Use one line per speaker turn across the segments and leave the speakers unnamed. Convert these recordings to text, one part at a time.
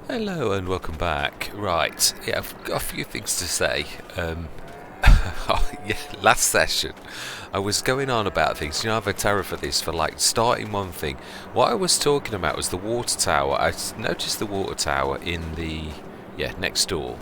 Hello and welcome back. Right, yeah, I've got a few things to say. Yeah, last session I was going on about things. I have a terror for this, for like starting one thing. What I was talking about was the water tower. Noticed the water tower in the, next door.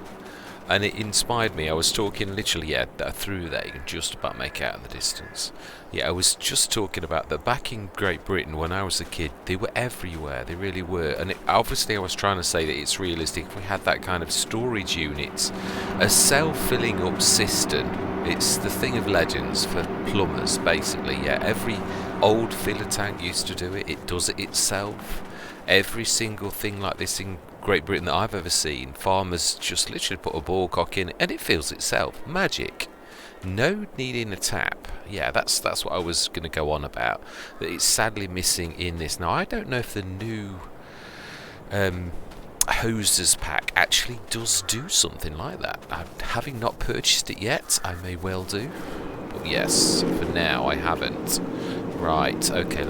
And it inspired me. I was talking literally, through there. You can just about make out in the distance. Yeah, I was just talking about that back in Great Britain when I was a kid, they were everywhere. They really were. And obviously, I was trying to say that it's realistic. If we had that kind of storage unit, a self-filling up cistern. It's the thing of legends for plumbers, basically. Yeah, every old filler tank used to do it. It does it itself. Every single thing like this in Great Britain that I've ever seen, farmers just literally put a ball cock in and it fills itself. Magic. No needing a tap. Yeah, that's what I was going to go on about. That it's sadly missing in this. Now, I don't know if the new hoses pack actually does do something like that. Having not purchased it yet, I may well do. But yes, for now I haven't. Right, okay,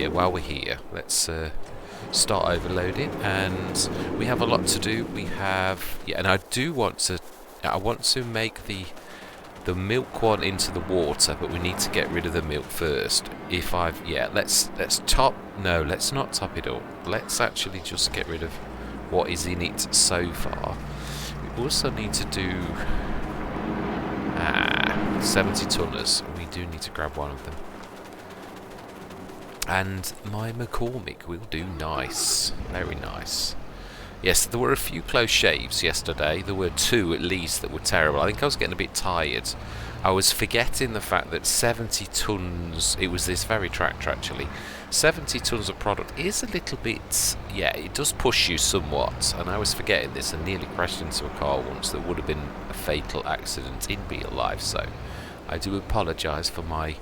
while we're here, let's start overloading, and we have a lot to do. We have, and I want to make the milk one into the water, but we need to get rid of the milk first. Let's not top it up. Let's actually just get rid of what is in it so far. We also need to do 70 tonners. We do need to grab one of them. And my McCormick will do nice. Very nice. Yes, there were a few close shaves yesterday. There were two at least that were terrible. I think I was getting a bit tired. I was forgetting the fact that 70 tons, it was this very tractor actually, 70 tons of product is a little bit, it does push you somewhat. And I was forgetting this and nearly crashed into a car once that would have been a fatal accident in real life. So I do apologise for my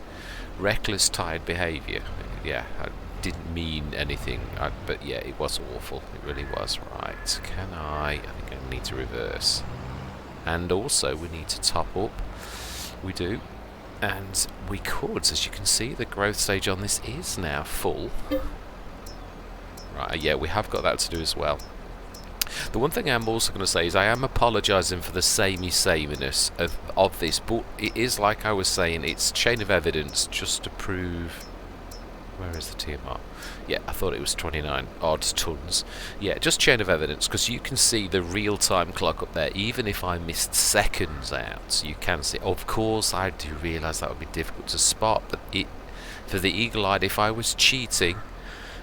reckless, tired behaviour. I didn't mean anything, but it was awful. It really was. Right, I think I need to reverse. And also, we need to top up. We do. And we could, as you can see, the growth stage on this is now full. Right, we have got that to do as well. The one thing I'm also going to say is I am apologising for the samey-sameness of this, but it is like I was saying, it's chain of evidence just to prove. Where is the TMR? Yeah, I thought it was 29 odd tons. Yeah, just chain of evidence, because you can see the real-time clock up there. Even if I missed seconds out, you can see. Of course, I do realise that would be difficult to spot, but for the eagle-eyed, if I was cheating,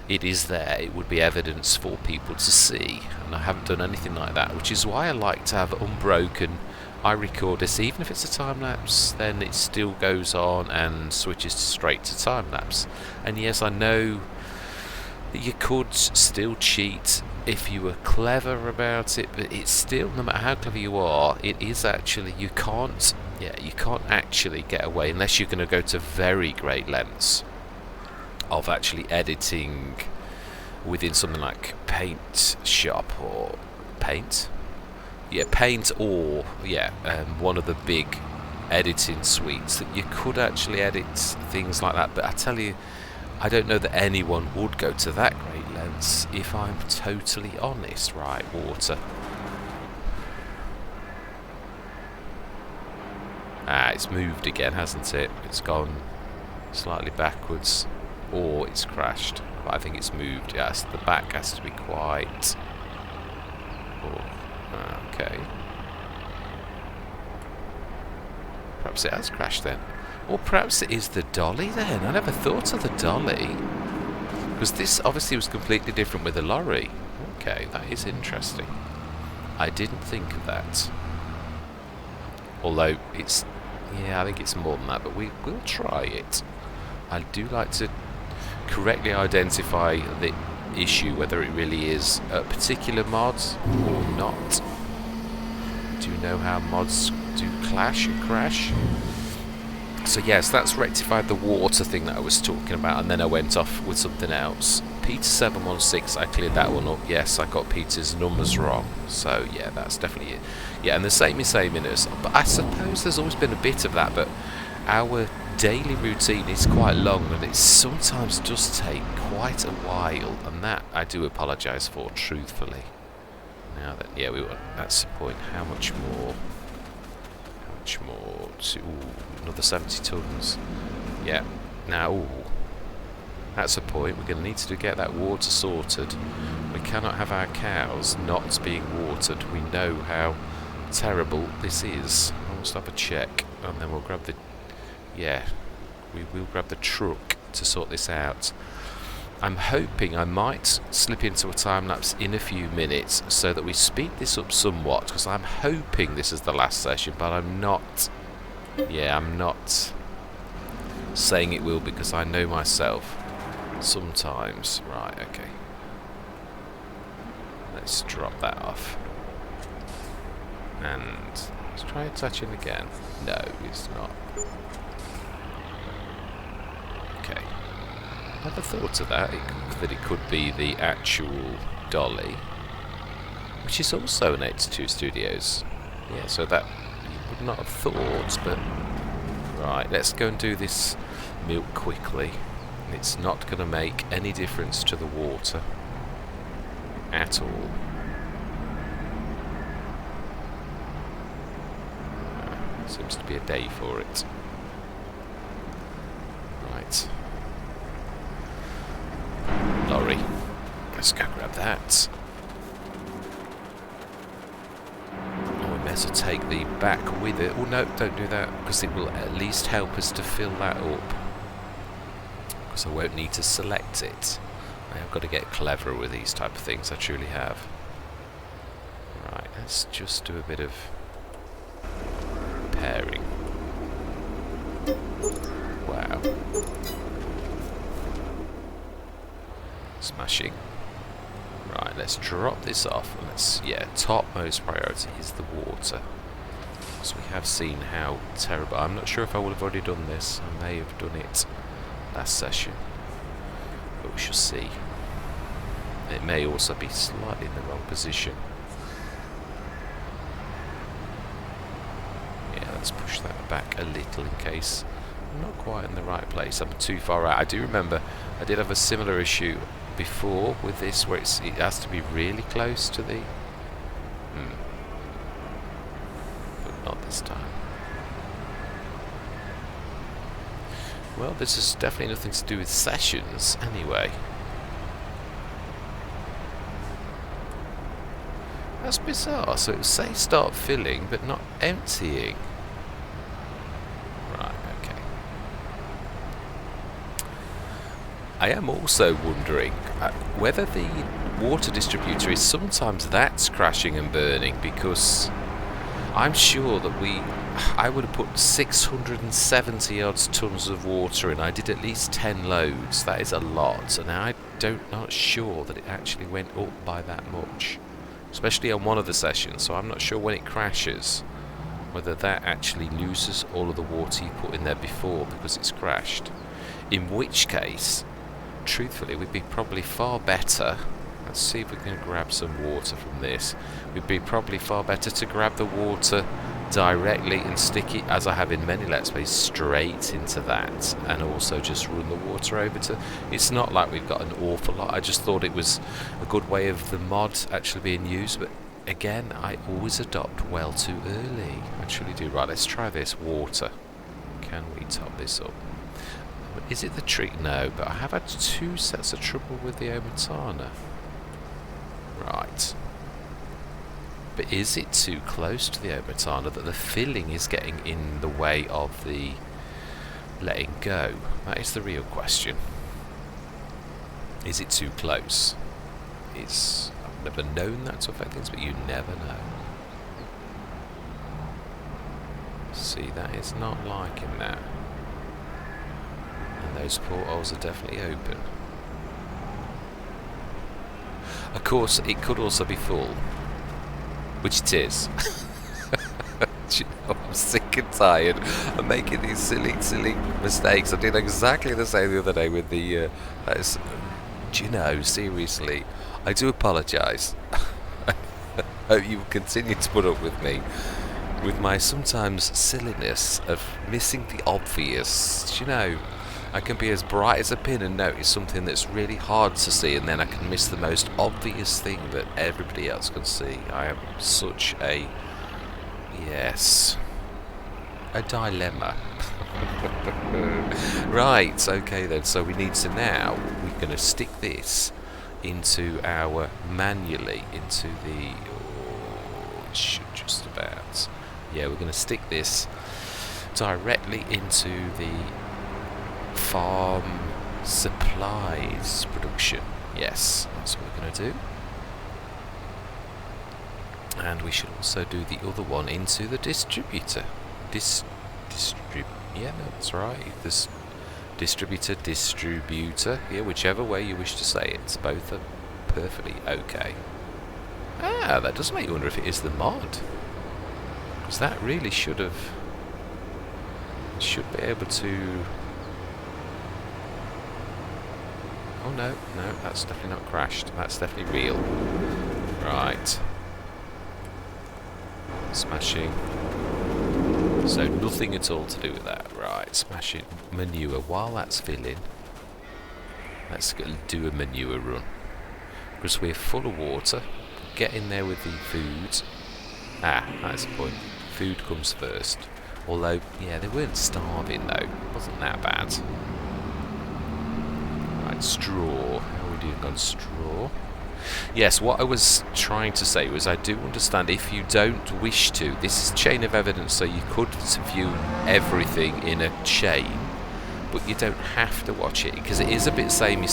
it is there. It would be evidence for people to see, and I haven't done anything like that, which is why I like to have unbroken. I record this, even if it's a time-lapse, then it still goes on and switches straight to time-lapse. And yes, I know that you could still cheat if you were clever about it, but it's still, no matter how clever you are, it is actually, you can't actually get away unless you're going to go to very great lengths of actually editing within something like Paint Shop or Paint. Paint or one of the big editing suites that you could actually edit things like that. But I tell you, I don't know that anyone would go to that great lengths, if I'm totally honest. Right, water. It's moved again, hasn't it? It's gone slightly backwards, or it's crashed. But I think it's moved. Yes, the back has to be quite. Okay. Perhaps it has crashed then. Or perhaps it is the dolly then. I never thought of the dolly. Because this obviously was completely different with the lorry. Okay, that is interesting. I didn't think of that. Although it's. I think it's more than that, but we will try it. I do like to correctly identify the issue, whether it really is particular mods or not. Do you know how mods do clash and crash? So yes, that's rectified the water thing that I was talking about, and then I went off with something else. Peter 716, I cleared that one up. Yes, I got Peter's numbers wrong. So yeah, that's definitely it. Yeah, and the sameness. But I suppose there's always been a bit of that, but our daily routine is quite long, and it sometimes does take quite a while, and that I do apologise for, truthfully. Now that, yeah, that's the point. How much more? How much more? Another 70 tons. Yeah. Now, that's a point. We're going to need to get that water sorted. We cannot have our cows not being watered. We know how terrible this is. I'll just have a check, and then we'll grab the... Yeah, we will grab the truck to sort this out. I'm hoping I might slip into a time lapse in a few minutes so that we speed this up somewhat, because I'm hoping this is the last session, but I'm not... Yeah, I'm not saying it will, because I know myself. Sometimes. Right, okay. Let's drop that off. And let's try attaching again. No, it's not. Okay. Never thought of that. That it could be the actual dolly, which is also an 82 Studios. Yeah, so that you would not have thought, but... Right, let's go and do this milk quickly. It's not going to make any difference to the water at all. Seems to be a day for it. Right. Lorry. Let's go grab that. Oh, we may as well take the back with it. Oh no, don't do that, because it will at least help us to fill that up. Because I won't need to select it. I have got to get cleverer with these type of things, I truly have. Right, let's just do a bit of repairing. Wow. Smashing. Right, let's drop this off. And let's, yeah, topmost priority is the water. So we have seen how terrible... I'm not sure if I would have already done this. I may have done it last session, but we shall see. It may also be slightly in the wrong position. Yeah, let's push that back a little in case I'm not quite in the right place. I'm too far out. I do remember I did have a similar issue before with this, where it has to be really close to the... But not this time. Well, this is definitely nothing to do with sessions, anyway. That's bizarre. So it would say start filling, but not emptying. Right, okay. I am also wondering whether the water distributor is sometimes that's crashing and burning, because I'm sure that I would have put 670 odd tons of water in. I did at least 10 loads. That is a lot, and I'm not sure that it actually went up by that much, especially on one of the sessions. So I'm not sure when it crashes whether that actually loses all of the water you put in there before because it's crashed. In which case, truthfully, we'd be probably far better. Let's see if we can grab some water from this. We'd be probably far better to grab the water directly and stick it, as I have in many Let's Plays, straight into that, and also just run the water over to... It's not like we've got an awful lot. I just thought it was a good way of the mod actually being used, but again, I always adopt well too early. I truly do. Right, let's try this water. Can we top this up? Is it the trick? No, but I have had 2 sets of trouble with the Omatana. Right. But is it too close to the Omatana that the filling is getting in the way of the letting go? That is the real question. Is it too close? I've never known that to affect things, but you never know. See, that is not liking that. And those portholes are definitely open. Of course, it could also be full, which it is. You know, I'm sick and tired of making these silly mistakes. I did exactly the same the other day with the... do you know, seriously, I do apologise. I hope you will continue to put up with me, with my sometimes silliness of missing the obvious. Do you know, I can be as bright as a pin and notice something that's really hard to see, and then I can miss the most obvious thing that everybody else can see. I am such a... yes... a dilemma. Right, okay then, so we need to now, we're going to stick this into our, manually, into the, it should just about, yeah, we're going to stick this directly into the farm supplies production. Yes, that's what we're going to do. And we should also do the other one into the distributor. Yeah, no, that's right. This distributor. Yeah, whichever way you wish to say it. Both are perfectly okay. Ah, that does make you wonder if it is the mod. Because that really should be able to... oh no, that's definitely not crashed. That's definitely real. Right. Smashing. So nothing at all to do with that. Right, smashing manure while that's filling. Let's do a manure run. Because we're full of water. Get in there with the food. Ah, that's the point. Food comes first. Although, yeah, they weren't starving though. It wasn't that bad. Right, straw. How are we doing on straw? Yes, what I was trying to say was I do understand if you don't wish to. This is chain of evidence, so you could view everything in a chain, but you don't have to watch it because it is a bit samey.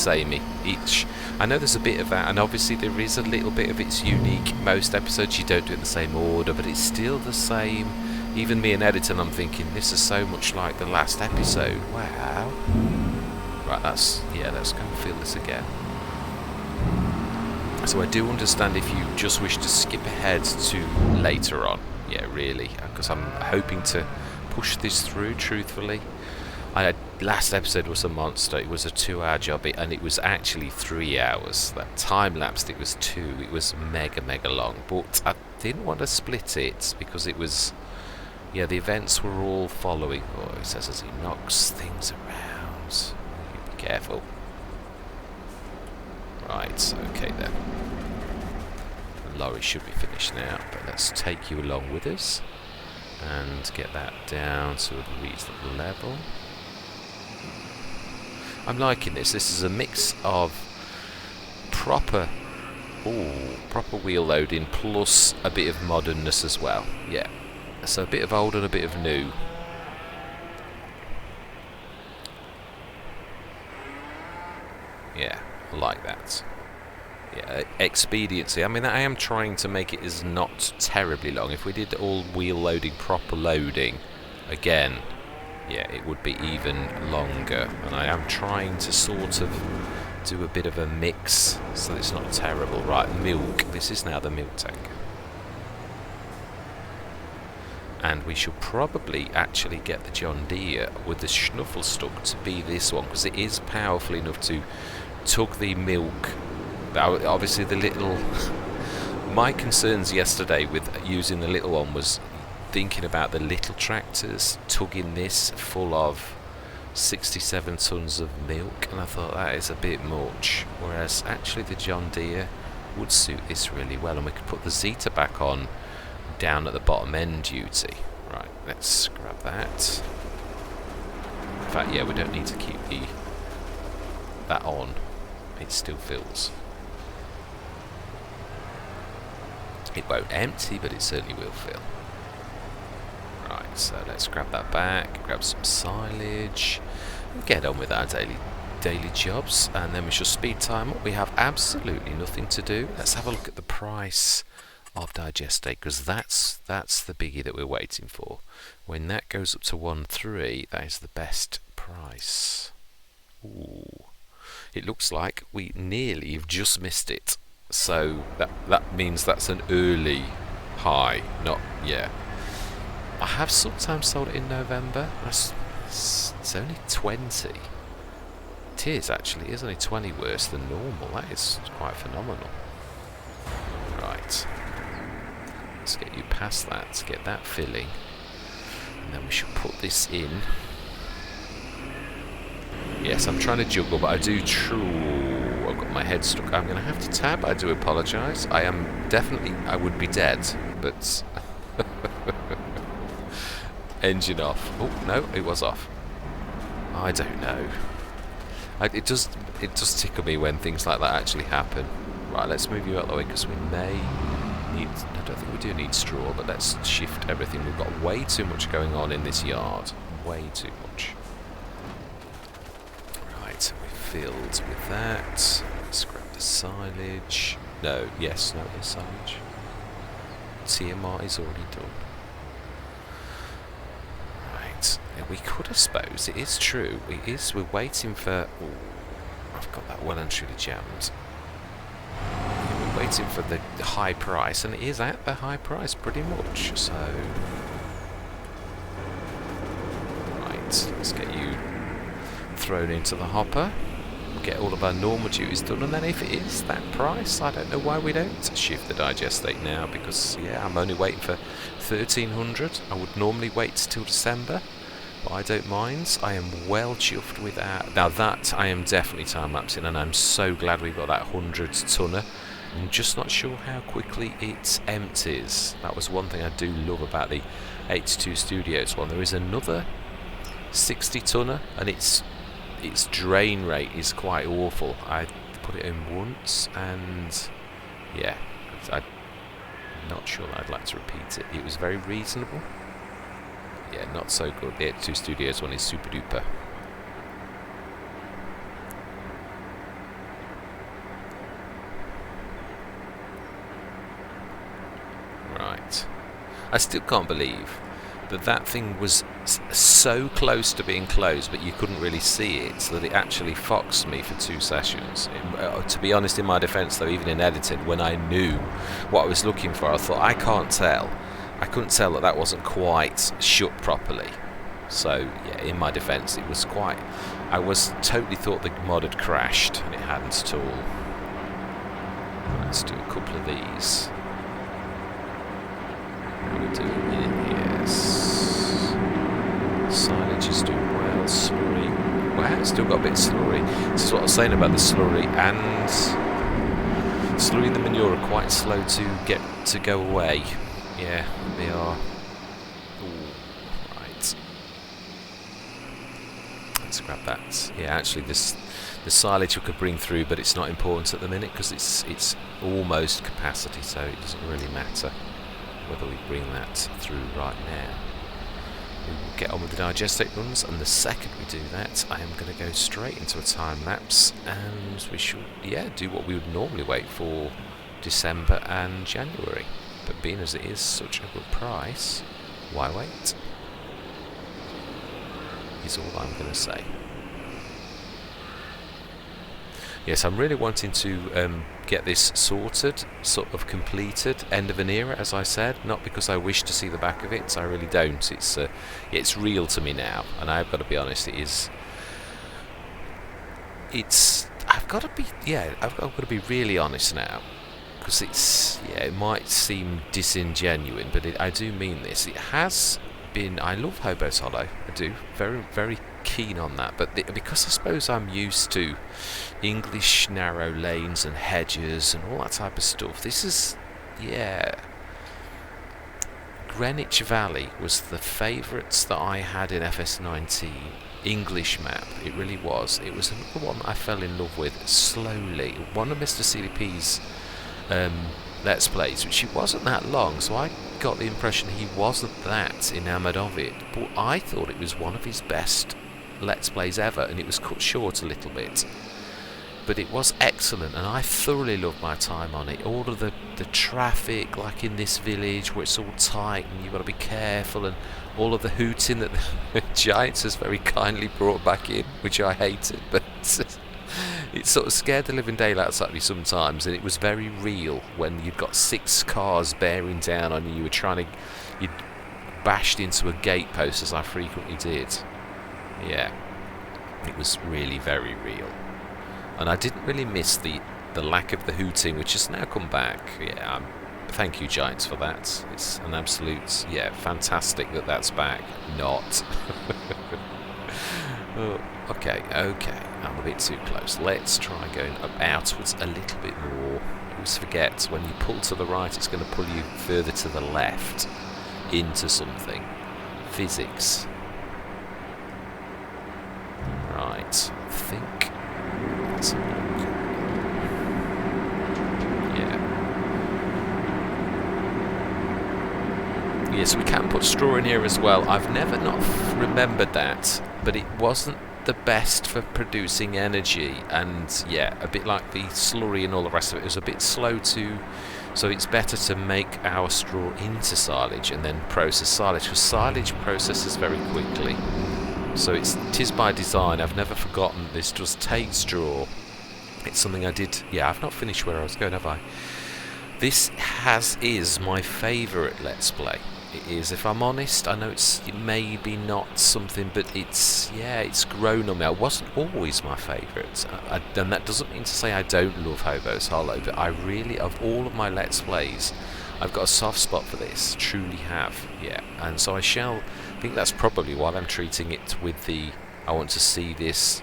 I know there's a bit of that, and obviously there is a little bit of it's unique. Most episodes you don't do it in the same order, but it's still the same. Even me and editing, I'm thinking this is so much like the last episode. Wow. Right, let's go and feel this again. So I do understand if you just wish to skip ahead to later on. Yeah, really, because I'm hoping to push this through, truthfully. Last episode was a monster. It was a 2-hour job, and it was actually 3 hours. That time-lapsed, it was 2. It was mega long. But I didn't want to split it, because it was... yeah, the events were all following. Oh, it says as he knocks things around. Be careful. Right, okay then. The lorry should be finished now, but let's take you along with us and get that down to a reasonable level. I'm liking this. This is a mix of proper wheel loading plus a bit of modernness as well. Yeah, so a bit of old and a bit of new. Yeah. Like that. Yeah, expediency. I mean, I am trying to make it as not terribly long. If we did all wheel loading, proper loading, again, yeah, it would be even longer. And I am trying to sort of do a bit of a mix so it's not terrible. Right, milk. This is now the milk tank. And we should probably actually get the John Deere with the schnuffle stuck to be this one, because it is powerful enough to tug the milk. Obviously the little... my concerns yesterday with using the little one was thinking about the little tractors tugging this full of 67 tons of milk, and I thought that is a bit much, whereas actually the John Deere would suit this really well, and we could put the Zeta back on down at the bottom end duty. Right, let's grab that. In fact, yeah, we don't need to keep that on. It still fills. It won't empty, but it certainly will fill. Right, so let's grab that back, grab some silage, and get on with our daily jobs, and then we shall speed time up. We have absolutely nothing to do. Let's have a look at the price of digestate, because that's the biggie that we're waiting for. When that goes up to 1.3, that is the best price. Ooh. It looks like we nearly have just missed it. So that means that's an early high, not, yeah. I have sometimes sold it in November. It's only 20. It is actually. It is only 20 worse than normal. That is quite phenomenal. Right. Let's get you past that to get that filling. And then we should put this in. Yes, I'm trying to juggle, but I do I've got my head stuck. I'm going to have to tab. I do apologise. I am definitely... I would be dead, but... Engine off. Oh, no, it was off. I don't know. It does tickle me when things like that actually happen. Right, let's move you out of the way because we may need... I don't think we do need straw, but let's shift everything. We've got way too much going on in this yard. Way too much. Right, we filled with that. Let's grab the silage. No, yes, no, the silage. TMR is already done. Right, yeah, we could have suppose. It is true. We're waiting for... Ooh, I've got that well and truly jammed. Yeah, we're waiting for the high price, and it is at the high price pretty much, so... Right, let's get you thrown into the hopper. Get all of our normal duties done, and then if it is that price, I don't know why we don't shift the digestate now, because yeah, I'm only waiting for 1300. I would normally wait till December, but I don't mind. I am well chuffed with that. Now that I am definitely time lapsing, and I'm so glad we got that 100 tonner. I'm just not sure how quickly it empties. That was one thing I do love about the 82 Studios one. There is another 60 tonner, and its drain rate is quite awful. I put it in once, and yeah, I'm not sure that I'd like to repeat it. It was very reasonable. Yeah, not so good. The 82 Studios one is super duper. Right. I still can't believe that thing was so close to being closed, but you couldn't really see it, so that it actually foxed me for 2 sessions. To be honest, in my defence though, even in editing, when I knew what I was looking for, I thought, I couldn't tell that wasn't quite shut properly. So yeah, in my defence, it was quite... I was totally thought the mod had crashed, and it hadn't at all. Let's do a couple of these. We'll do it, yes. Silage is doing well. Slurry. Wow, it's still got a bit of slurry. This is what I was saying about the slurry, and slurry and the manure are quite slow to go away. Yeah, they are. Ooh, right. Let's grab that. Yeah, actually, the silage we could bring through, but it's not important at the minute because it's almost capacity, so it doesn't really matter whether we bring that through right now. We will get on with the digestate runs, and the second we do that, I am going to go straight into a time lapse, and we should, yeah, do what we would normally wait for December and January. But being as it is such a good price, why wait? Is all I'm going to say. Yes, I'm really wanting to get this sorted, sort of completed, end of an era, as I said. Not because I wish to see the back of it, I really don't. It's real to me now, and I've got to be honest. I've got to be really honest now, because it might seem disingenuous, but I do mean this. It has been. I love Hobo's Hollow. I do, very, very keen on that, but because I suppose I'm used to English narrow lanes and hedges and all that type of stuff, this is, yeah, Greenwich Valley was the favourites that I had in FS19 English map. It really was. It was another one that I fell in love with slowly. One of Mr. CDP's Let's Plays, which it wasn't that long, so I got the impression he wasn't that enamoured of it, but I thought it was one of his best Let's Plays ever, and it was cut short a little bit, but it was excellent, and I thoroughly loved my time on it. All of the traffic, like in this village where it's all tight and you've got to be careful, and all of the hooting that the Giants has very kindly brought back in, which I hated, but it sort of scared the living daylights out of me sometimes, and it was very real when you'd got 6 cars bearing down on you. You'd bashed into a gate post, as I frequently did. Yeah, it was really very real, and I didn't really miss the lack of the hooting, which has now come back. Yeah, thank you, Giants, for that. It's an absolute, yeah, fantastic that that's back. Not. Oh, okay, okay. I'm a bit too close. Let's try going up outwards a little bit more. I always forget, when you pull to the right, it's going to pull you further to the left into something. Physics. Right, I think. Let's have a look. Yeah. Yes, we can put straw in here as well. I've never not remembered that, but it wasn't the best for producing energy, and yeah, a bit like the slurry and all the rest of it, it was a bit slow to, so it's better to make our straw into silage and then process silage, because silage processes very quickly. So it is by design. I've never forgotten this does take straw. It's something I did. Yeah, I've not finished where I was going, have I? This is my favourite Let's Play. It is, if I'm honest. I know it's maybe not something, but it's grown on me. It wasn't always my favourite, and that doesn't mean to say I don't love Hobo's Hollow, but I really, of all of my Let's Plays, I've got a soft spot for this, truly have, yeah. And so I think that's probably why I'm treating it with I want to see this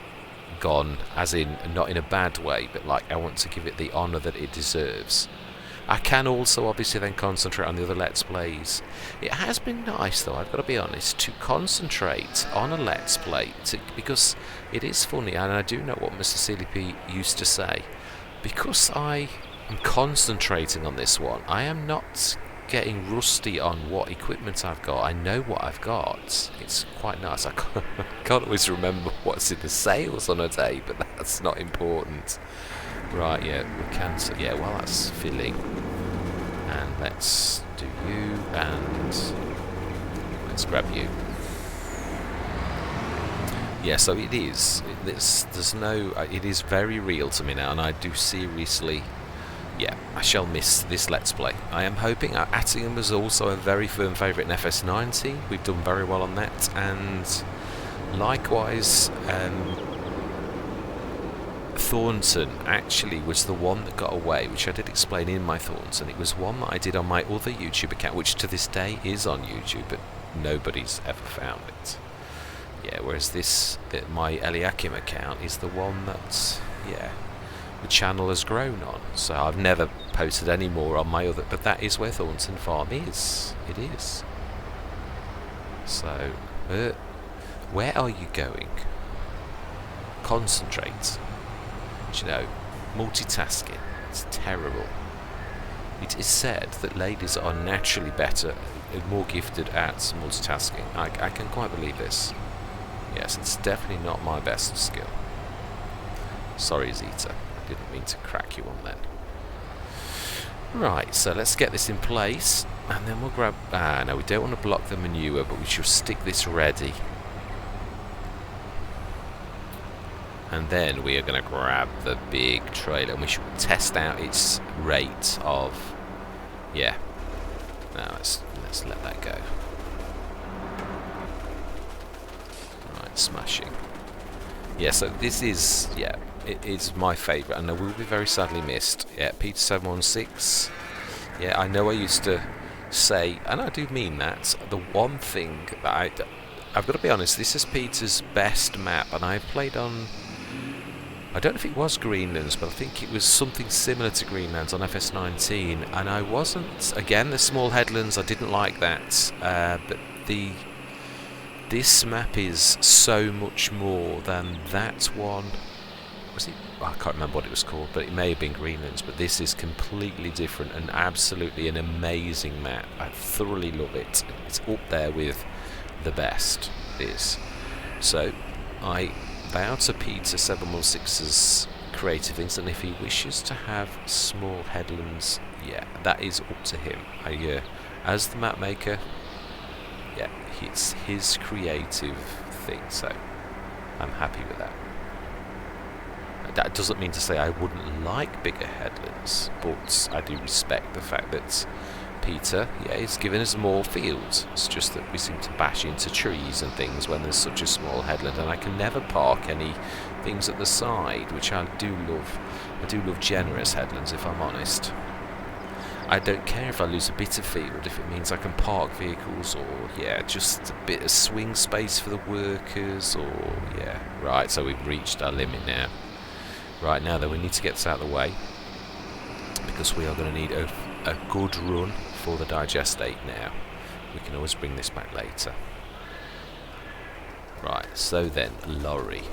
gone, as in, not in a bad way, but like I want to give it the honour that it deserves. I can also obviously then concentrate on the other Let's Plays. It has been nice, though, I've got to be honest, to concentrate on a Let's Play, because it is funny, and I do know what Mr. Silly P used to say. Because I am concentrating on this one, I am not getting rusty on what equipment I've got. I know what I've got. It's quite nice. I can't always remember what's in the sales on a day, but that's not important. Right, yeah, we can. Yeah, well, that's filling. And let's do you, and let's grab you. Yeah, so it is. There's no. It is very real to me now, and I do seriously. Yeah, I shall miss this Let's Play. I am hoping. Attingham was also a very firm favourite in FS90. We've done very well on that, and likewise. Thornton actually was the one that got away, which I did explain in my Thornton. It was one that I did on my other YouTube account, which to this day is on YouTube, but nobody's ever found it. Yeah, whereas my Eliakim account is the one that, yeah, the channel has grown on. So I've never posted any more on my other, but that is where Thornton Farm is. It is. So, where are you going? Concentrate. You know, multitasking, it's terrible. It is said that ladies are naturally better and more gifted at multitasking. I can quite believe this. Yes, it's definitely not my best skill. Sorry, Zeta, I didn't mean to crack you on then. Right, so let's get this in place, and then we'll grab... no, we don't want to block the manure, but we should stick this ready. And then we are going to grab the big trailer, and we should test out its rate of, yeah. Now let's let that go. Right, smashing. Yeah, so this is, yeah, it is my favourite, and I will be very sadly missed. Yeah, Peter 716. Yeah, I know I used to say, and I do mean that, the one thing that I've got to be honest, this is Peter's best map, and I've played on... I don't know if it was Greenlands, but I think it was something similar to Greenlands on FS19, and I wasn't... Again, the small headlands, I didn't like that, but this map is so much more than that one. Was it? I can't remember what it was called, but it may have been Greenlands, but this is completely different and absolutely an amazing map. I thoroughly love it. It's up there with the best. It is. So, I bow to Peter 716's creative things, and if he wishes to have small headlands, yeah, that is up to him. As the map maker, yeah, it's his creative thing, so I'm happy with that. That doesn't mean to say I wouldn't like bigger headlands, but I do respect the fact that Peter, yeah, he's given us more fields. It's just that we seem to bash into trees and things when there's such a small headland, and I can never park any things at the side, which I do love. I do love generous headlands, if I'm honest. I don't care if I lose a bit of field, if it means I can park vehicles, or yeah, just a bit of swing space for the workers, or yeah. Right, so we've reached our limit now. Right, now though, we need to get this out of the way, because we are going to need a good run for the digestate now. We can always bring this back later. Right, so then, lorry.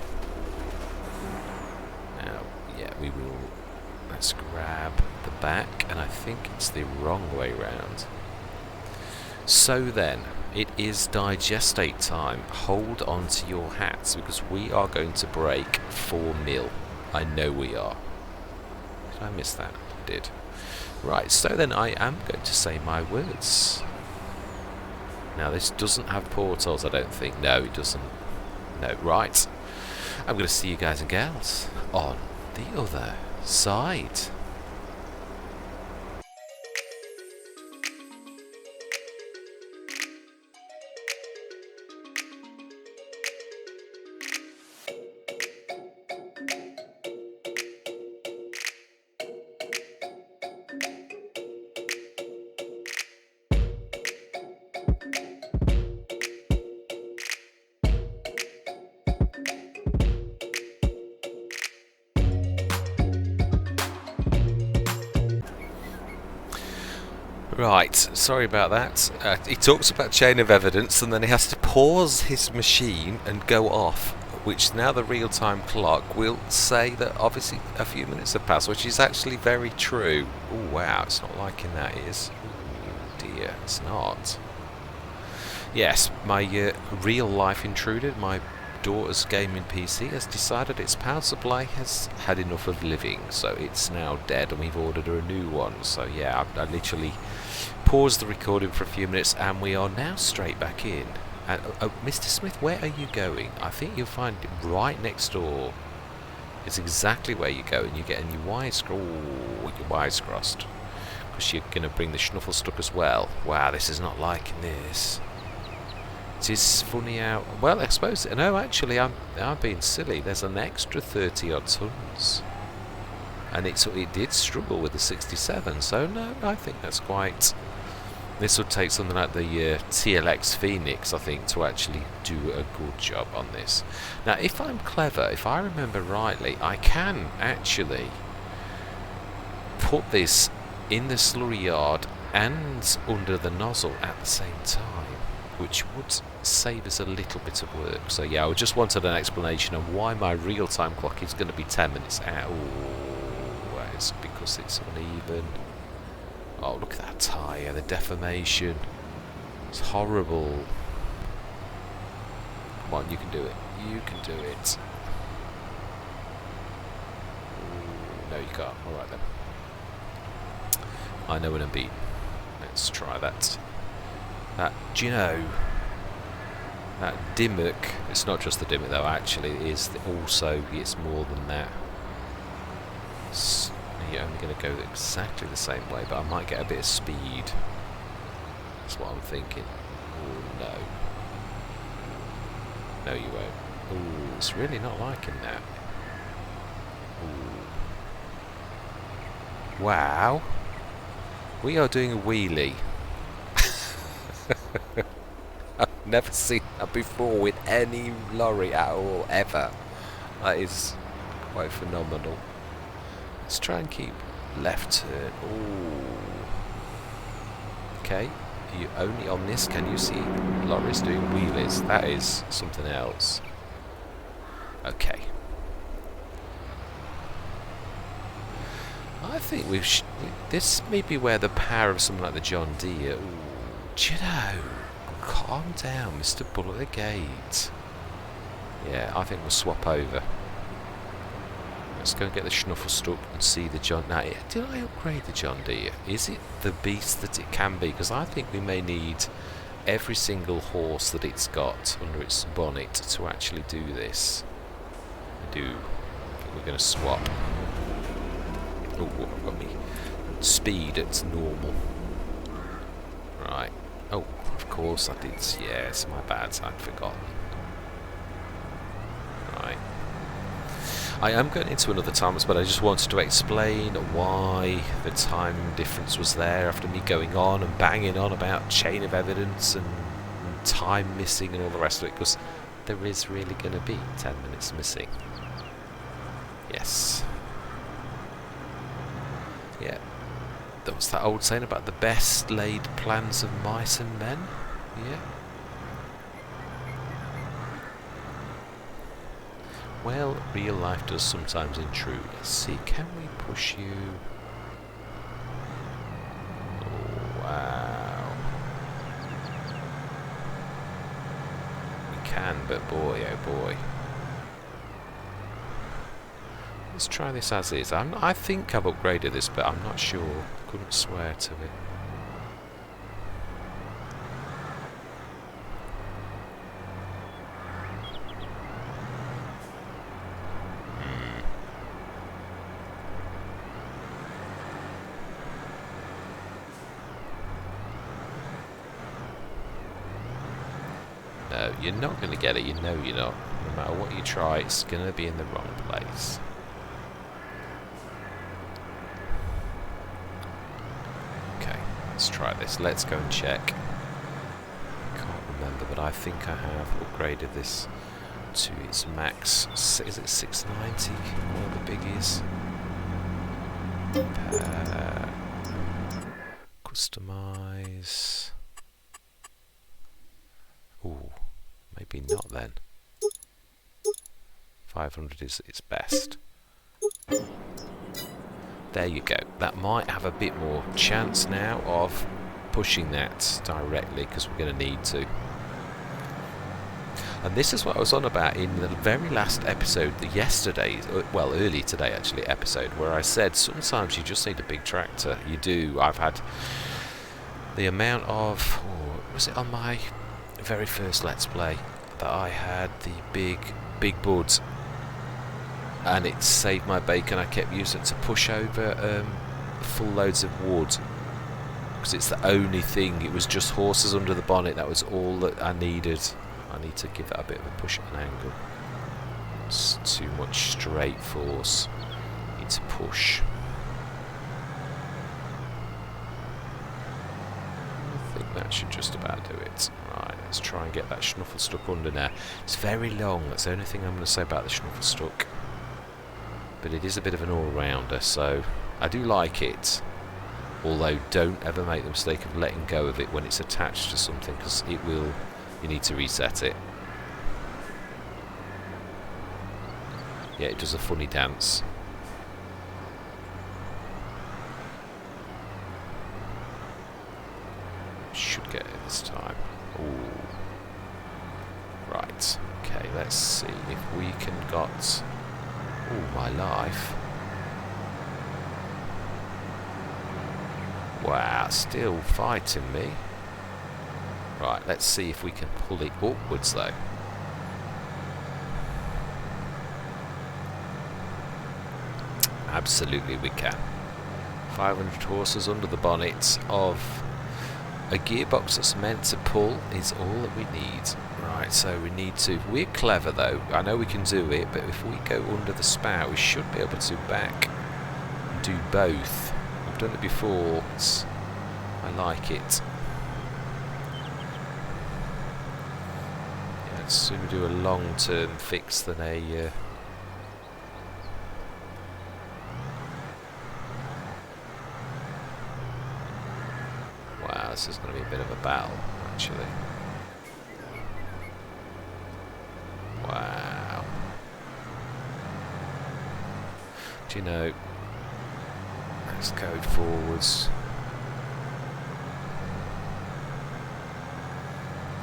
Now, yeah, we will... Let's grab the back, and I think it's the wrong way round. So then, it is digestate time. Hold on to your hats, because we are going to break 4 mil. I know we are. Did I miss that? I did. Right, so then I am going to say my words. Now, this doesn't have portals, I don't think. No, it doesn't. No, right. I'm going to see you guys and gals on the other side. Right, sorry about that. He talks about chain of evidence and then he has to pause his machine and go off, which now the real-time clock will say that obviously a few minutes have passed, which is actually very true. Oh wow, it's not liking that, is. Oh dear, it's not. Yes, my real-life intruder, my daughter's gaming PC, has decided its power supply has had enough of living, so it's now dead and we've ordered her a new one. So yeah, I literally paused the recording for a few minutes and we are now straight back in. And Mr. Smith, where are you going? I think you'll find it right next door. It's exactly where you go, and you're getting your wires crossed, because you're going to bring the Schnufflestuck as well. Wow, this is not liking this. It is funny how... Well, I suppose... No, actually, I'm being silly. There's an extra 30-odd tons. And it did struggle with the 67, so no, I think that's quite... This would take something like the TLX Phoenix, I think, to actually do a good job on this. Now, if I'm clever, if I remember rightly, I can actually put this in the slurry yard and under the nozzle at the same time, which would save us a little bit of work. So yeah, I just wanted an explanation of why my real-time clock is going to be 10 minutes out. Oh, it's because it's uneven. Oh, look at that tyre, the deformation. It's horrible. Come on, you can do it. You can do it. Ooh, no, you can't. Alright then. I know when I'm beaten. Let's try that. Do you know, that dimmock, it's not just the dimmock though, actually, it is also, it's more than that. You're only going to go exactly the same way, but I might get a bit of speed. That's what I'm thinking. Oh no. No, you won't. Ooh, it's really not liking that. Ooh. Wow. We are doing a wheelie. I've never seen that before with any lorry at all, ever. That is quite phenomenal. Let's try and keep left turn. Ooh. Okay, you only on this can you see lorries doing wheelies. That is something else. Okay. I think this may be where the power of something like the John Deere. Ooh, do you know? Calm down, Mr. Bull at the gate. Yeah, I think we'll swap over. Let's go and get the Schnufflestuck and see the John... Now, did I upgrade the John Deere? Is it the beast that it can be? Because I think we may need every single horse that it's got under its bonnet to actually do this. I do. I think we're going to swap. Oh, I've got me speed at normal. Right. Oh, of course I did. Yeah, it's my bad. I'd forgotten. Right. I am going into another timeless, but I just wanted to explain why the time difference was there after me going on and banging on about chain of evidence and time missing and all the rest of it, because there is really going to be 10 minutes missing. Yes. Yeah. That was that old saying about the best laid plans of mice and men. Yeah. Well, real life does sometimes intrude. Let's see, can we push you? Oh, wow. We can, but boy, oh boy. Let's try this as is. I think I've upgraded this, but I'm not sure. Couldn't swear to it. No, you're not going to get it. You know you're not. No matter what you try, it's going to be in the wrong place. Okay, let's try this. Let's go and check. I can't remember, but I think I have upgraded this to its max. Is it 690? One of the biggies. Customize. Ooh, maybe not then. 500 is its best. There you go. That might have a bit more chance now of pushing that directly, because we're going to need to. And this is what I was on about in the very last episode, well, early today actually, episode, where I said sometimes you just need a big tractor. You do. I've had the amount of... was it on my very first Let's Play that I had the big buds, and it saved my bacon. I kept using it to push over full loads of wood, because it's the only thing. It was just horses under the bonnet. That was all that I needed. I need to give that a bit of a push at an angle. It's too much straight force. Need to push. I think that should just about do it. Right, let's try and get that schnuffle stuck under now. It's very long. That's the only thing I'm going to say about the schnuffle stuck. But it is a bit of an all-rounder, so I do like it. Although, don't ever make the mistake of letting go of it when it's attached to something, because it will... You need to reset it. Yeah, it does a funny dance. Should get it this time. Ooh. Right. Okay, let's see if we can got... Oh, my life. Wow, still fighting me. Right, let's see if we can pull it upwards though. Absolutely we can. 500 horses under the bonnet of a gearbox that's meant to pull is all that we need. Right, so we need to... We're clever though. I know we can do it, but if we go under the spout, we should be able to back and do both. I've done it before. I like it. I'd sooner do a long-term fix than a... Wow, this is going to be a bit of a battle, actually. Wow. Do you know... Let's go forwards.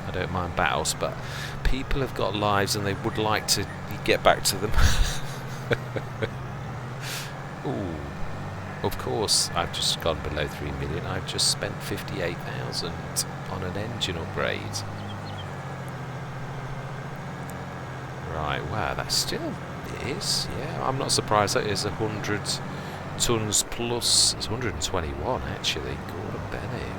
I don't mind battles, but people have got lives and they would like to get back to them. Ooh. Of course, I've just gone below 3 million. I've just spent 58,000 on an engine upgrade. Right, wow, that still is. Yeah, I'm not surprised that is 100 tons plus. It's 121 actually. Gordon Bennett.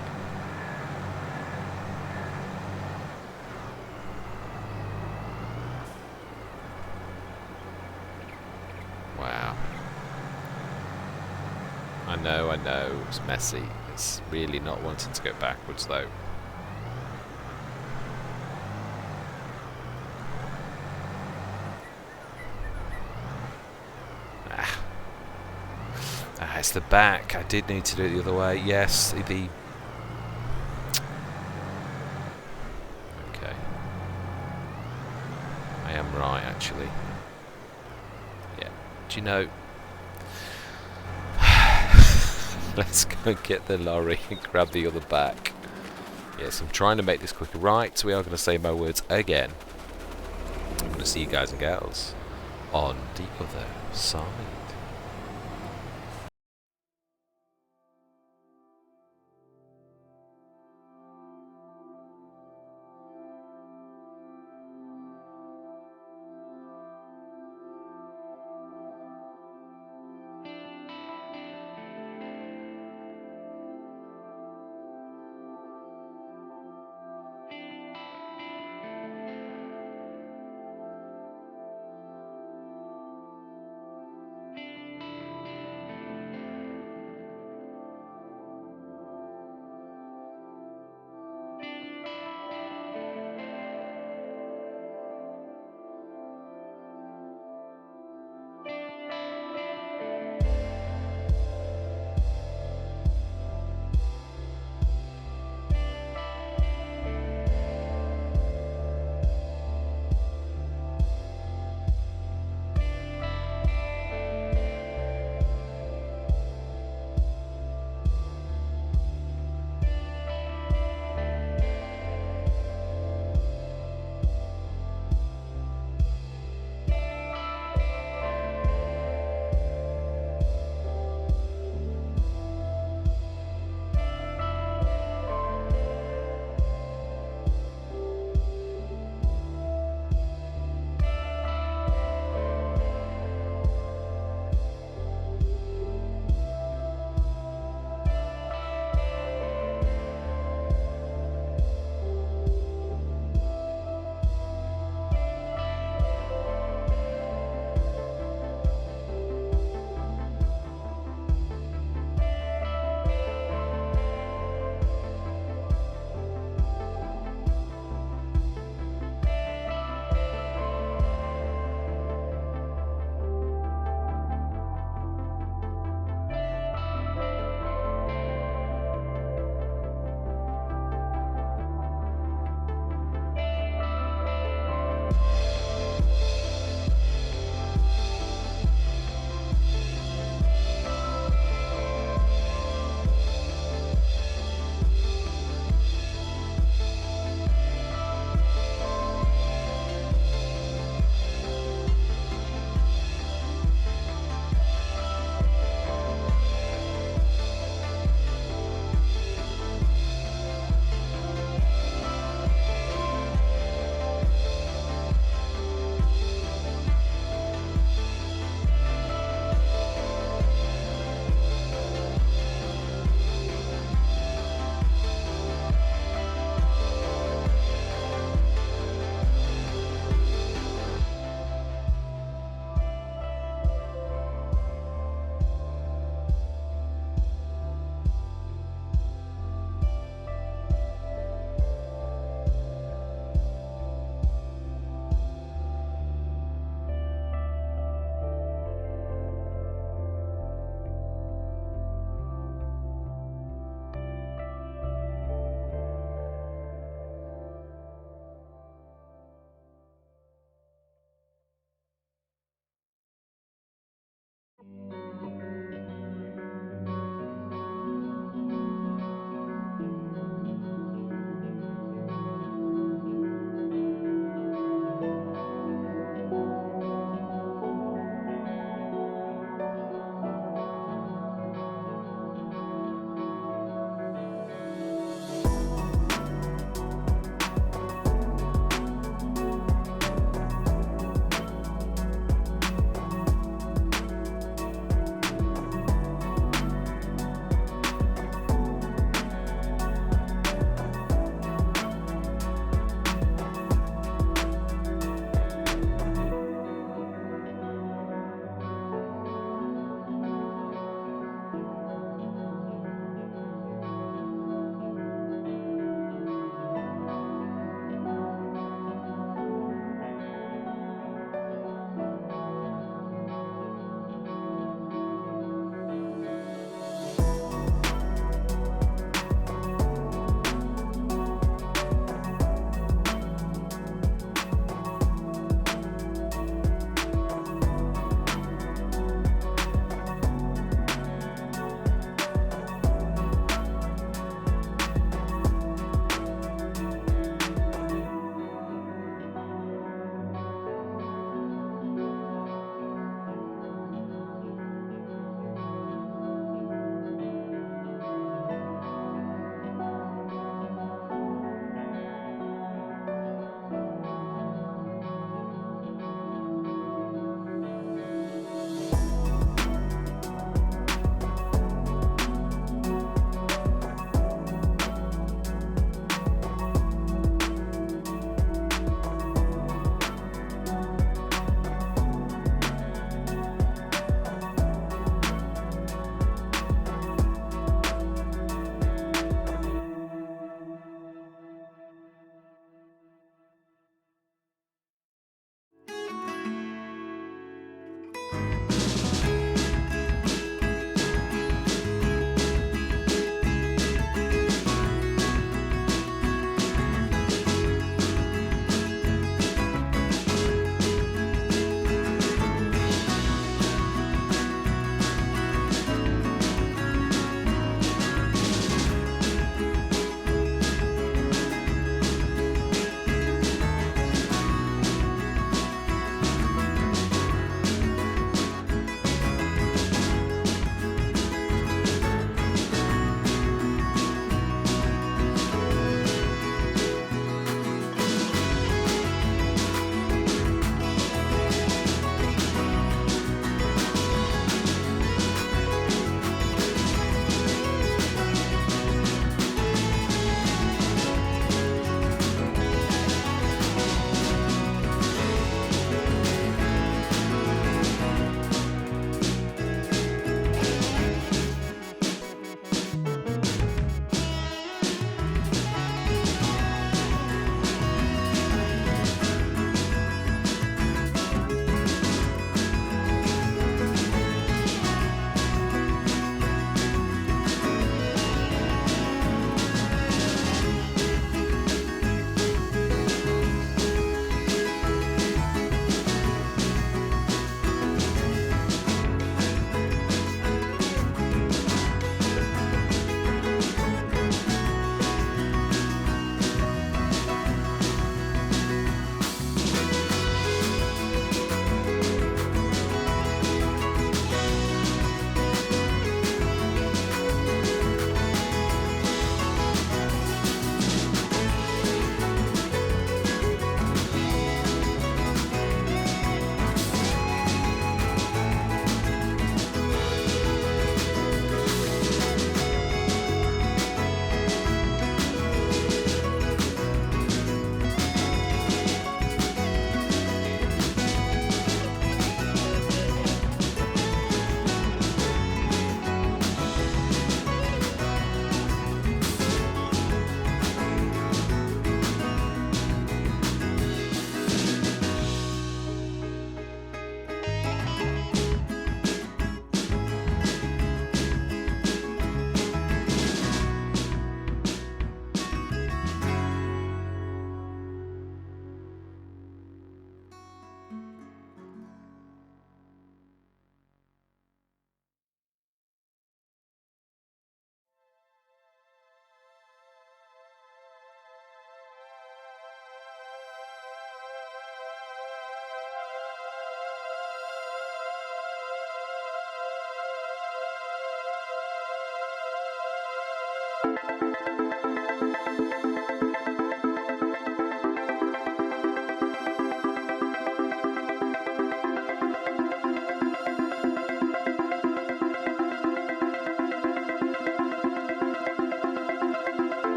I know. It's messy. It's really not wanting to go backwards, though. It's the back. I did need to do it the other way. Yes, the... Okay. I am right, actually. Yeah. Do you know... Let's go and get the lorry and grab the other back. Yes, I'm trying to make this quicker. Right, so we are going to say my words again. I'm going to see you guys and gals on the other side.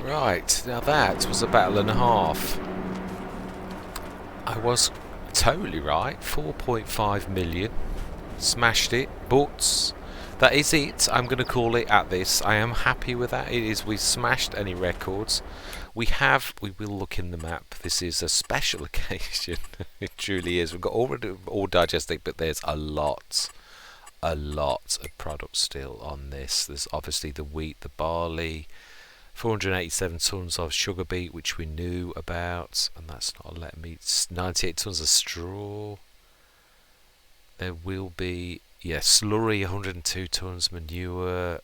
Right, now that was a battle and a half. I was totally right, 4.5 million. Smashed it, but that is it. I'm going to call it at this. I am happy with that. It is, we smashed any records. We will look in the map. This is a special occasion. It truly is. We've got all digestic, but there's a lot of products still on this. There's obviously the wheat, the barley, 487 tons of sugar beet, which we knew about, and that's not letting me. 98 tons of straw. There will be, slurry, 102 tons, manure.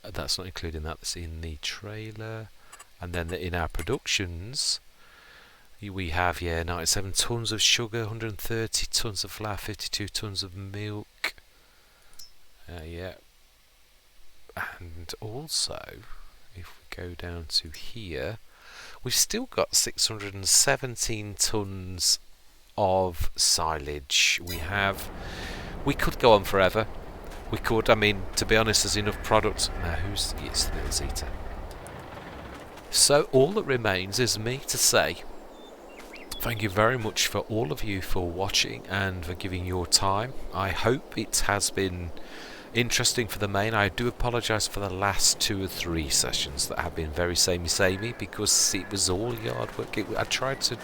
That's not including that. That's in the trailer. And then in our productions, we have 97 tons of sugar, 130 tons of flour, 52 tons of milk. And also, if we go down to here, we've still got 617 tons of silage. We could go on forever. We could. I mean, to be honest, there's enough product. Now, it's the little Zeta. So all that remains is me to say thank you very much for all of you for watching and for giving your time. I hope it has been interesting for the main. I do apologise for the last 2 or 3 sessions that have been very samey because it was all yard work. I tried to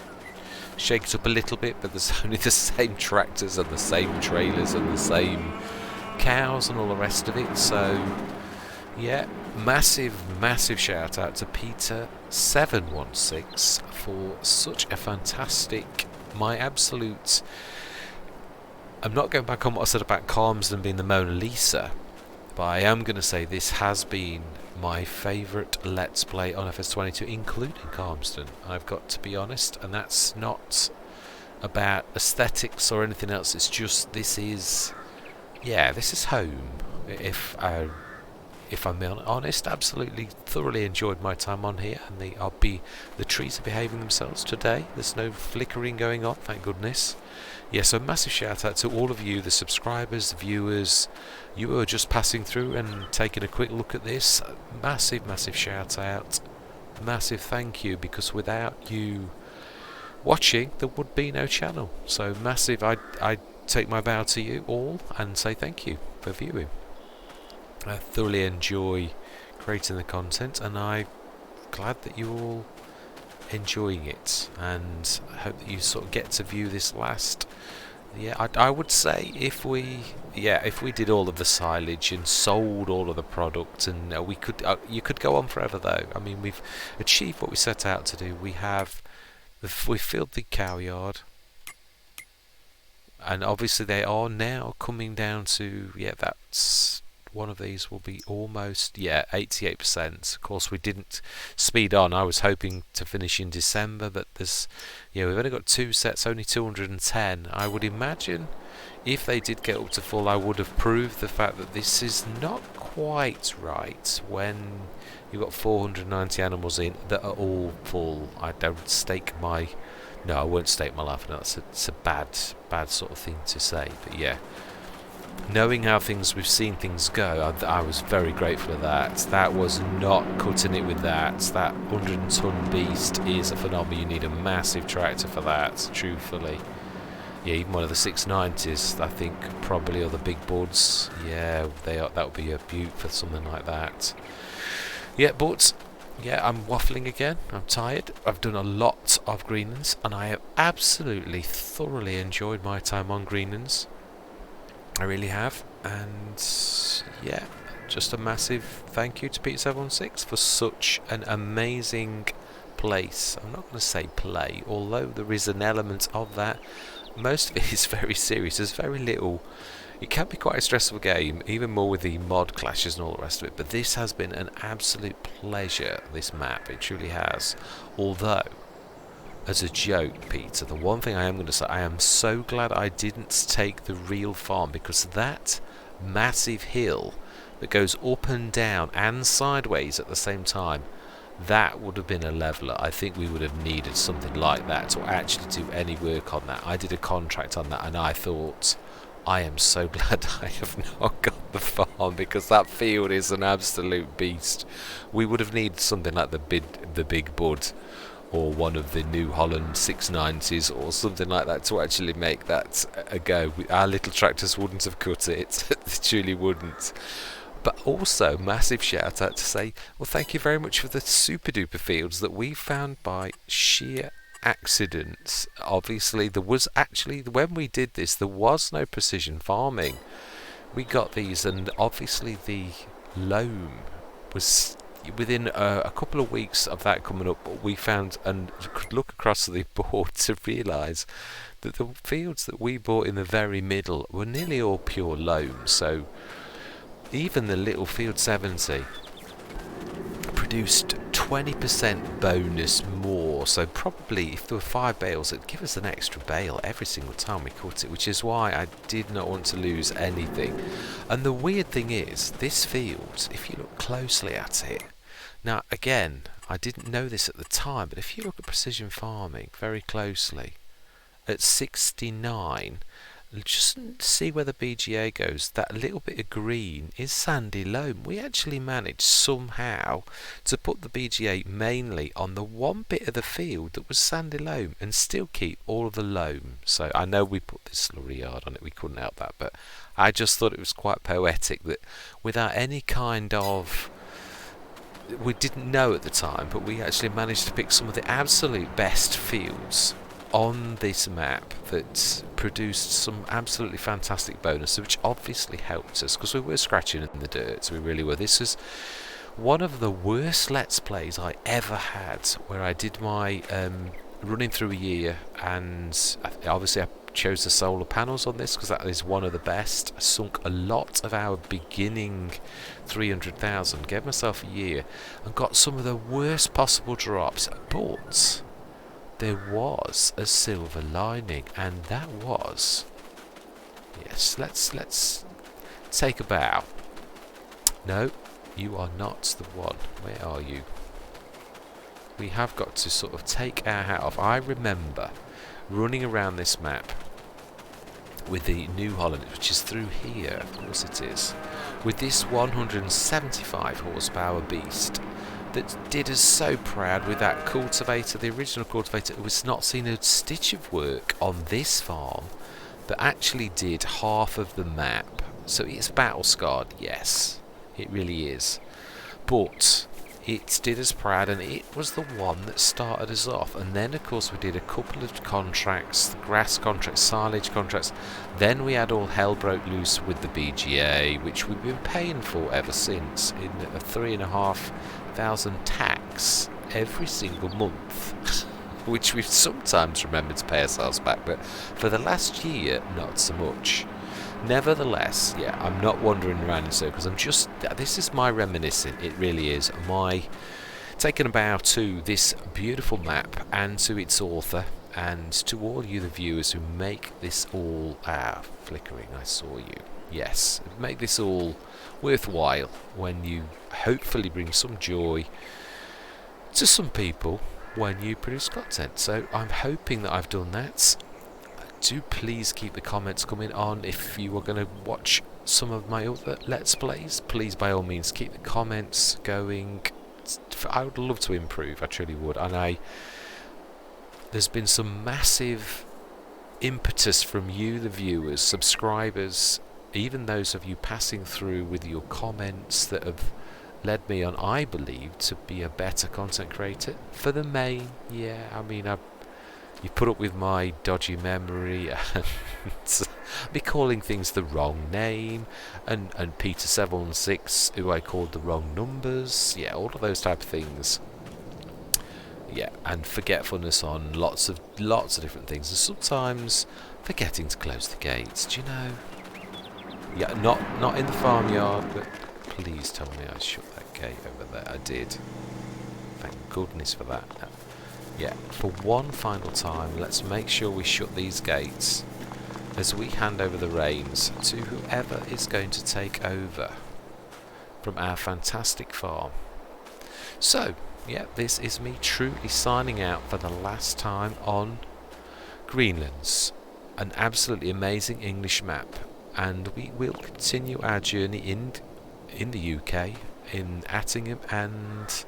shake it up a little bit, but there's only the same tractors and the same trailers and the same cows and all the rest of it. So massive shout out to Peter716 for such a fantastic, I'm not going back on what I said about Calmsden being the Mona Lisa, but I am going to say this has been my favourite Let's Play on FS22, including Calmsden. I've got to be honest, and that's not about aesthetics or anything else. It's just this is home. If I'm honest, absolutely thoroughly enjoyed my time on here, and the trees are behaving themselves today. There's no flickering going on, thank goodness. So massive shout out to all of you, the subscribers, the viewers, you who are just passing through and taking a quick look at this. Massive shout out, massive thank you, because without you watching there would be no channel. So massive, I take my bow to you all and say thank you for viewing. I thoroughly enjoy creating the content, and I'm glad that you're all enjoying it, and I hope that you sort of get to view this last. I would say if we did all of the silage and sold all of the product, and you could go on forever though. I mean, we've achieved what we set out to do. We filled the cow yard, and obviously they are now coming down to that's one of these will be almost 88%. Of course, we didn't speed on. I was hoping to finish in December, but there's we've only got 2 sets, only 210. I would imagine if they did get up to full, I would have proved the fact that this is not quite right when you've got 490 animals in that are all full. I won't stake my life. No, it's a bad sort of thing to say, but knowing how we've seen things go, I was very grateful for that. That was not cutting it with that. That 100-ton beast is a phenomenon. You need a massive tractor for that, truthfully. Even one of the 690s, I think, probably, are the big buds. That would be a beaut for something like that. But I'm waffling again. I'm tired. I've done a lot of Greenlands, and I have absolutely thoroughly enjoyed my time on Greenlands. I really have, and just a massive thank you to Pete716 for such an amazing place. I'm not going to say play, although there is an element of that. Most of it is very serious. There's very little. It can be quite a stressful game, even more with the mod clashes and all the rest of it, but this has been an absolute pleasure, this map. It truly has. Although as a joke, Peter, the one thing I am going to say, I am so glad I didn't take the real farm, because that massive hill that goes up and down and sideways at the same time, that would have been a leveler. I think we would have needed something like that to actually do any work on that. I did a contract on that and I thought, I am so glad I have not got the farm, because that field is an absolute beast. We would have needed something like the Big Bud or one of the New Holland 690s or something like that to actually make that a go. Our little tractors wouldn't have cut it. They truly wouldn't. But also, massive shout out to say, well, thank you very much for the super duper fields that we found by sheer accident. Obviously, there was actually, when we did this, there was no precision farming. We got these, and obviously the loam was within a couple of weeks of that coming up. We found and could look across the board to realise that the fields that we bought in the very middle were nearly all pure loam. So even the little field 70 produced 20% bonus more, so probably if there were 5 bales it'd give us an extra bale every single time we cut it, which is why I did not want to lose anything. And the weird thing is, this field, if you look closely at it, now again, I didn't know this at the time, but if you look at precision farming very closely, at 69, just see where the BGA goes, that little bit of green is sandy loam. We actually managed somehow to put the BGA mainly on the one bit of the field that was sandy loam and still keep all of the loam. So I know we put this slurry yard on it, we couldn't help that, but I just thought it was quite poetic that without any kind of, we didn't know at the time, but we actually managed to pick some of the absolute best fields on this map that produced some absolutely fantastic bonuses, which obviously helped us because we were scratching in the dirt. We really were. This was one of the worst Let's Plays I ever had, where I did my running through a year, and obviously I chose the solar panels on this because that is one of the best. I sunk a lot of our beginning 300,000, gave myself a year, and got some of the worst possible drops, but there was a silver lining, and that was, yes, let's take a bow. No, you are not the one. Where are you? We have got to sort of take our hat off. I remember running around this map with the New Holland, which is through here, of course it is, with this 175 horsepower beast that did us so proud with that cultivator, the original cultivator. It was not seen a stitch of work on this farm, but actually did half of the map. So it's battle scarred, yes, it really is, but it did us proud, and it was the one that started us off. And then of course we did a couple of contracts, grass contracts, silage contracts. Then we had all hell broke loose with the BGA, which we've been paying for ever since, in a 3,500 tax every single month, which we've sometimes remembered to pay ourselves back, but for the last year not so much. Nevertheless, yeah, I'm not wandering around in circles. This is my reminiscing, it really is, my taking a bow to this beautiful map and to its author, and to all you the viewers who make this all, flickering, I saw you, yes, make this all worthwhile when you hopefully bring some joy to some people when you produce content. So I'm hoping that I've done that. Do please keep the comments coming on. If you are going to watch some of my other Let's Plays, please by all means keep the comments going. I would love to improve, I truly would. And there's been some massive impetus from you, the viewers, subscribers, even those of you passing through with your comments that have led me on, I believe, to be a better content creator. For the main, yeah, I mean, you put up with my dodgy memory and me calling things the wrong name, and Peter 716 who I called the wrong numbers, yeah, all of those type of things. Yeah, and forgetfulness on lots of different things, and sometimes forgetting to close the gates. Do you know? Yeah, not in the farmyard, but please tell me I shut that gate over there. I did. Thank goodness for that. yeah, for one final time, let's make sure we shut these gates as we hand over the reins to whoever is going to take over from our fantastic farm. So, yeah, this is me truly signing out for the last time on Greenlands, an absolutely amazing English map, and we will continue our journey in the UK, in Attingham, and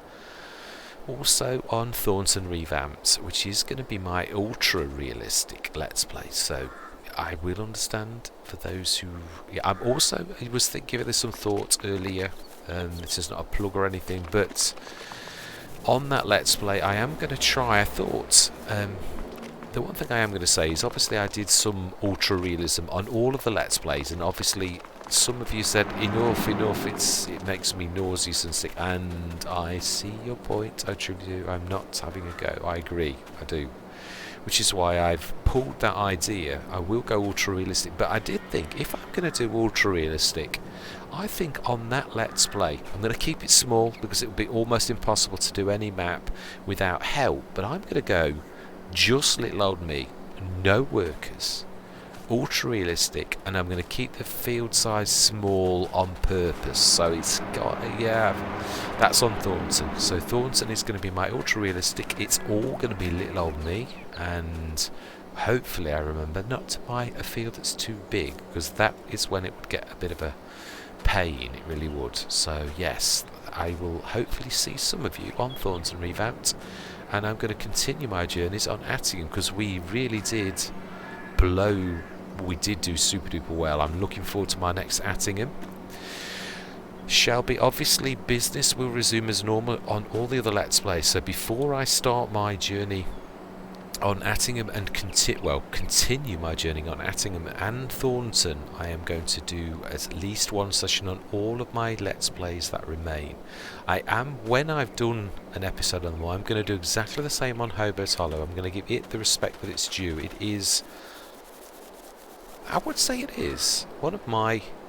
also on Thornton Revamped, which is going to be my ultra realistic Let's Play. So I will understand for those who... Yeah, I was giving this some thought earlier. This is not a plug or anything, but on that Let's Play I am going to try, I thought... the one thing I am going to say is, obviously I did some ultra realism on all of the Let's Plays, and obviously some of you said enough, it makes me nauseous and sick, and I see your point, I truly do. I'm not having a go, I agree, I do, which is why I've pulled that idea. I will go ultra realistic, but I did think if I'm going to do ultra realistic, I think on that Let's Play I'm going to keep it small, because it would be almost impossible to do any map without help, but I'm going to go just little old me, no workers, ultra realistic, and I'm going to keep the field size small on purpose. So it's got, yeah, that's on Thornton. So Thornton is going to be my ultra realistic. It's all going to be little old me, and hopefully I remember not to buy a field that's too big, because that is when it would get a bit of a pain, it really would. So yes, I will hopefully see some of you on Thornton Revamped, and I'm going to continue my journeys on Attingham, because we really did do super duper well. I'm looking forward to my next Attingham. Obviously business will resume as normal on all the other Let's Plays, so before I start my journey on Attingham and continue my journey on Attingham and Thornton, I am going to do at least one session on all of my Let's Plays that remain. When I've done an episode on them all, I'm going to do exactly the same on Hobo's Hollow. I'm going to give it the respect that it's due. It is, I would say it is,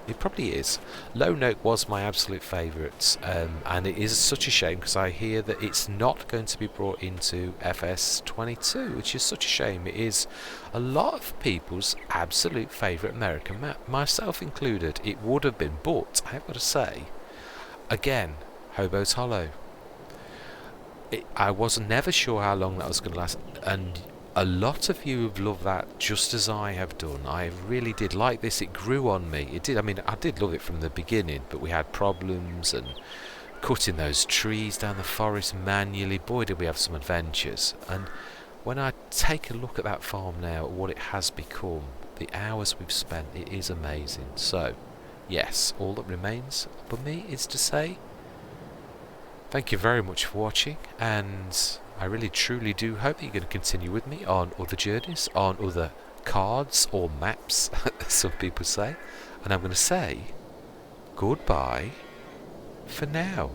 it probably is. Lone Oak was my absolute favourite, and it is such a shame, because I hear that it's not going to be brought into FS22, which is such a shame. It is a lot of people's absolute favourite American map, myself included. It would have been, but I have got to say, again, Hobo's Hollow. I was never sure how long that was going to last, and a lot of you have loved that just as I have done. I really did like this. It grew on me. It did. I mean, I did love it from the beginning, but we had problems, and cutting those trees down the forest manually. Boy, did we have some adventures. And when I take a look at that farm now, what it has become, the hours we've spent, it is amazing. So, yes, all that remains for me is to say thank you very much for watching, and I really truly do hope that you're going to continue with me on other journeys, on other cards or maps, as some people say. And I'm going to say goodbye for now.